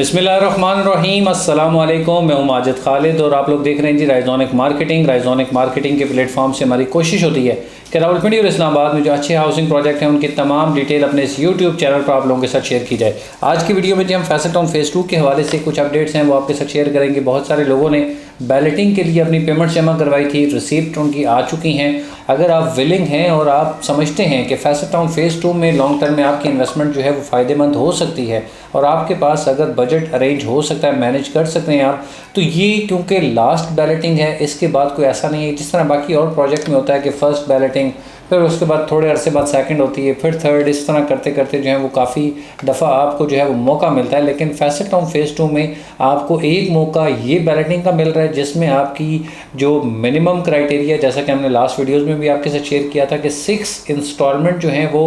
बिस्मिल्लाहिर्रहमानिर्रहीम, अस्सलाम वालेकुम। मैं हूं माजिद खालिद और आप लोग देख रहे हैं जी राइजोनिक मार्केटिंग के प्लेटफॉर्म से हमारी कोशिश होती है कि रावलपिंडी और इस्लामाबाद में जो अच्छे हाउसिंग प्रोजेक्ट हैं उनकी तमाम डिटेल अपने इस यूट्यूब चैनल पर आप लोगों के साथ शेयर की जाए। आज की वीडियो में जी हम फैसल टाउन फेज़ 2 के हवाले से कुछ अपडेट्स हैं वो आपके साथ शेयर करेंगे। बहुत सारे लोगों ने बैलेटिंग के लिए अपनी पेमेंट जमा करवाई थी, रिसीप्ट उनकी आ चुकी हैं। अगर आप विलिंग हैं और आप समझते हैं कि फैसल टाउन फेज़ 2 में लॉन्ग टर्म में आपकी इन्वेस्टमेंट जो है वो फ़ायदेमंद हो सकती है और आपके पास अगर बजट अरेंज हो सकता है, मैनेज कर सकते हैं आप, तो ये क्योंकि लास्ट बैलेटिंग है, इसके बाद कोई ऐसा नहीं है जिस तरह बाकी और प्रोजेक्ट में होता है कि फ़र्स्ट बैलेटिंग, फिर उसके बाद थोड़े अरसे बाद सेकंड होती है, फिर थर्ड, इस तरह करते करते जो है वो काफ़ी दफ़ा आपको जो है वो मौका मिलता है। लेकिन फैसल टाउन फेज़ 2 में आपको एक मौका ये बैलेटिंग का मिल रहा है जिसमें आपकी जो मिनिमम क्राइटेरिया, जैसा कि हमने लास्ट वीडियोज़ में भी आपके साथ शेयर किया था कि 6 इंस्टॉलमेंट जो हैं वो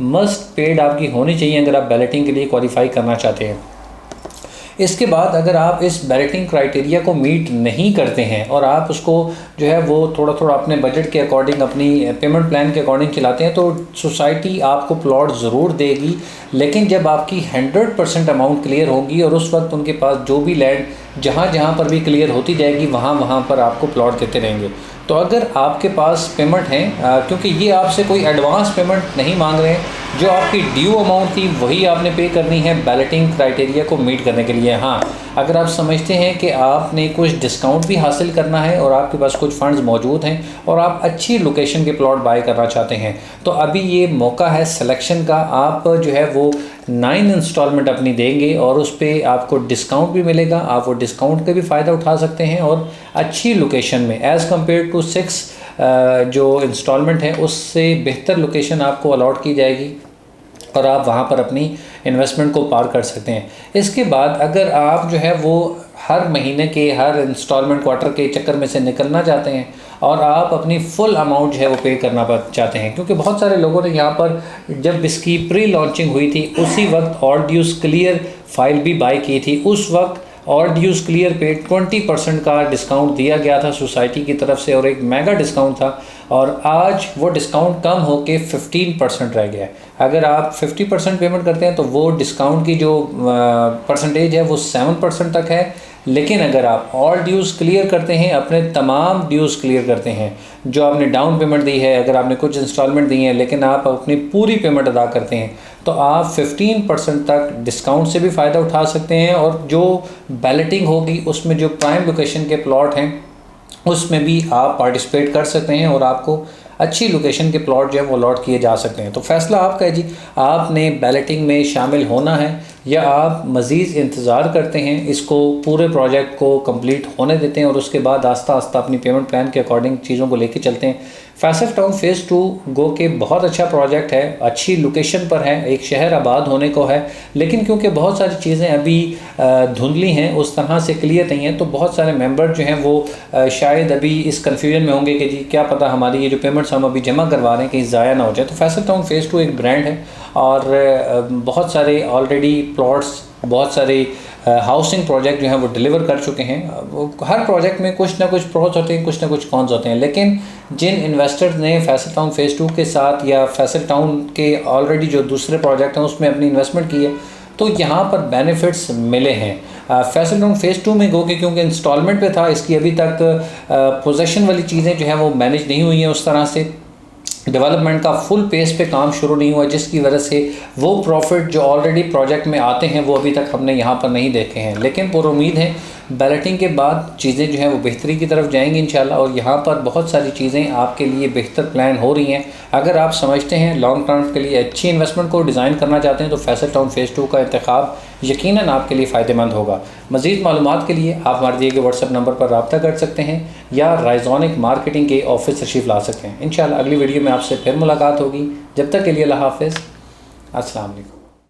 मस्ट पेड आपकी होनी चाहिए अगर आप बैलेटिंग के लिए क्वालिफाई करना चाहते हैं। इसके बाद अगर आप इस बैलेटिंग क्राइटेरिया को मीट नहीं करते हैं और आप उसको जो है वो थोड़ा थोड़ा अपने बजट के अकॉर्डिंग, अपनी पेमेंट प्लान के अकॉर्डिंग चलाते हैं, तो सोसाइटी आपको प्लॉट ज़रूर देगी। लेकिन जब आपकी 100% अमाउंट क्लियर होगी और उस वक्त उनके पास जो भी लैंड जहाँ जहाँ पर भी क्लियर होती जाएगी वहाँ वहाँ पर आपको प्लॉट देते रहेंगे। तो अगर आपके पास पेमेंट है, क्योंकि ये आपसे कोई एडवांस पेमेंट नहीं मांग रहे हैं, जो आपकी ड्यू अमाउंट थी वही आपने पे करनी है बैलेटिंग क्राइटेरिया को मीट करने के लिए। हाँ, अगर आप समझते हैं कि आपने कुछ डिस्काउंट भी हासिल करना है और आपके पास कुछ फ़ंड्स मौजूद हैं और आप अच्छी लोकेशन के प्लॉट बाय करना चाहते हैं, तो अभी ये मौका है सिलेक्शन का। आप जो है वो 9 इंस्टॉलमेंट अपनी देंगे और उस पर आपको डिस्काउंट भी मिलेगा। आप वो डिस्काउंट का भी फ़ायदा उठा सकते हैं और अच्छी लोकेशन में एज़ कम्पेयर टू 6 जो इंस्टॉलमेंट है उससे बेहतर लोकेशन आपको अलॉट की जाएगी और आप वहाँ पर अपनी इन्वेस्टमेंट को पार कर सकते हैं। इसके बाद अगर आप जो है वो हर महीने के हर इंस्टॉलमेंट क्वार्टर के चक्कर में से निकलना चाहते हैं और आप अपनी फुल अमाउंट जो है वो पे करना चाहते हैं, क्योंकि बहुत सारे लोगों ने यहाँ पर जब इसकी प्री लॉन्चिंग हुई थी उसी वक्त ऑल ड्यूज़ क्लियर फाइल भी बाय की थी। उस वक्त ऑल ड्यूज़ क्लियर पे 20% का डिस्काउंट दिया गया था सोसाइटी की तरफ से और एक मेगा डिस्काउंट था, और आज वो डिस्काउंट कम होके 15% रह गया है। अगर आप 50% पेमेंट करते हैं तो वो डिस्काउंट की जो परसेंटेज है वो 7% तक है। लेकिन अगर आप ऑल ड्यूज़ क्लियर करते हैं, अपने तमाम ड्यूज़ क्लियर करते हैं, जो आपने डाउन पेमेंट दी है, अगर आपने कुछ इंस्टॉलमेंट दी हैं लेकिन आप अपनी पूरी पेमेंट अदा करते हैं, तो आप 15% तक डिस्काउंट से भी फ़ायदा उठा सकते हैं। और जो बैलेटिंग होगी उसमें जो प्राइम लोकेशन के प्लॉट हैं उसमें भी आप पार्टिसिपेट कर सकते हैं और आपको अच्छी लोकेशन के प्लॉट जो है वो अलॉट किए जा सकते हैं। तो फैसला आपका है जी, आपने बैलेटिंग में शामिल होना है या आप मज़ीद इंतज़ार करते हैं, इसको पूरे प्रोजेक्ट को कंप्लीट होने देते हैं और उसके बाद आस्ता आस्ता अपनी पेमेंट प्लान के अकॉर्डिंग चीज़ों को लेके चलते हैं। फैसल टाउन फेज़ 2 गो के बहुत अच्छा प्रोजेक्ट है, अच्छी लोकेशन पर है, एक शहर आबाद होने को है, लेकिन क्योंकि बहुत सारी चीज़ें अभी धुंधली हैं, उस तरह से क्लियर नहीं है, तो बहुत सारे मेंबर जो हैं वो शायद अभी इस कन्फ्यूजन में होंगे कि जी क्या पता हमारी ये जो पेमेंट्स हम अभी जमा करवा रहे हैं कहीं ज़ाया ना हो जाए। तो फैसल टाउन फेज़ 2 एक ब्रांड है और बहुत सारे ऑलरेडी प्लॉट्स, बहुत सारे हाउसिंग प्रोजेक्ट जो हैं वो डिलीवर कर चुके हैं। हर प्रोजेक्ट में कुछ ना कुछ प्रोस होते हैं, कुछ ना कुछ कॉन्स होते हैं, लेकिन जिन इन्वेस्टर्स ने फैसल टाउन फेज़ 2 के साथ या फैसल टाउन के ऑलरेडी जो दूसरे प्रोजेक्ट हैं उसमें अपनी इन्वेस्टमेंट की है, तो यहाँ पर बेनिफिट्स मिले हैं। फैसल टाउन फेज़ 2 में गो के क्योंकि इंस्टॉलमेंट पे था, इसकी अभी तक पोजेशन वाली चीज़ें जो हैं वो मैनेज नहीं हुई हैं, उस तरह से डेवलपमेंट का फुल पेस पे काम शुरू नहीं हुआ, जिसकी वजह से वो प्रॉफिट जो ऑलरेडी प्रोजेक्ट में आते हैं वो अभी तक हमने यहाँ पर नहीं देखे हैं। लेकिन पूरी उम्मीद है बैलेटिंग के बाद चीज़ें जो हैं वो बेहतरी की तरफ जाएंगी इंशाल्लाह, और यहाँ पर बहुत सारी चीज़ें आपके लिए बेहतर प्लान हो रही हैं। अगर आप समझते हैं लॉन्ग टर्म के लिए अच्छी इन्वेस्टमेंट को डिज़ाइन करना चाहते हैं तो फैसल टाउन फेज़ 2 का इंतखाब यकीनन आपके लिए फ़ायदेमंद होगा। मज़ीद मालूमात के लिए आप हमारे दिए गए व्हाट्सएप नंबर पर रब्ता कर सकते हैं या राइजोनिक मार्केटिंग के ऑफिस तशरीफ़ ला सकते हैं। इंशाल्लाह अगली वीडियो में आपसे फिर मुलाकात होगी। जब तक के लिए अल्लाह हाफ़िज़, अस्सलाम वालेकुम।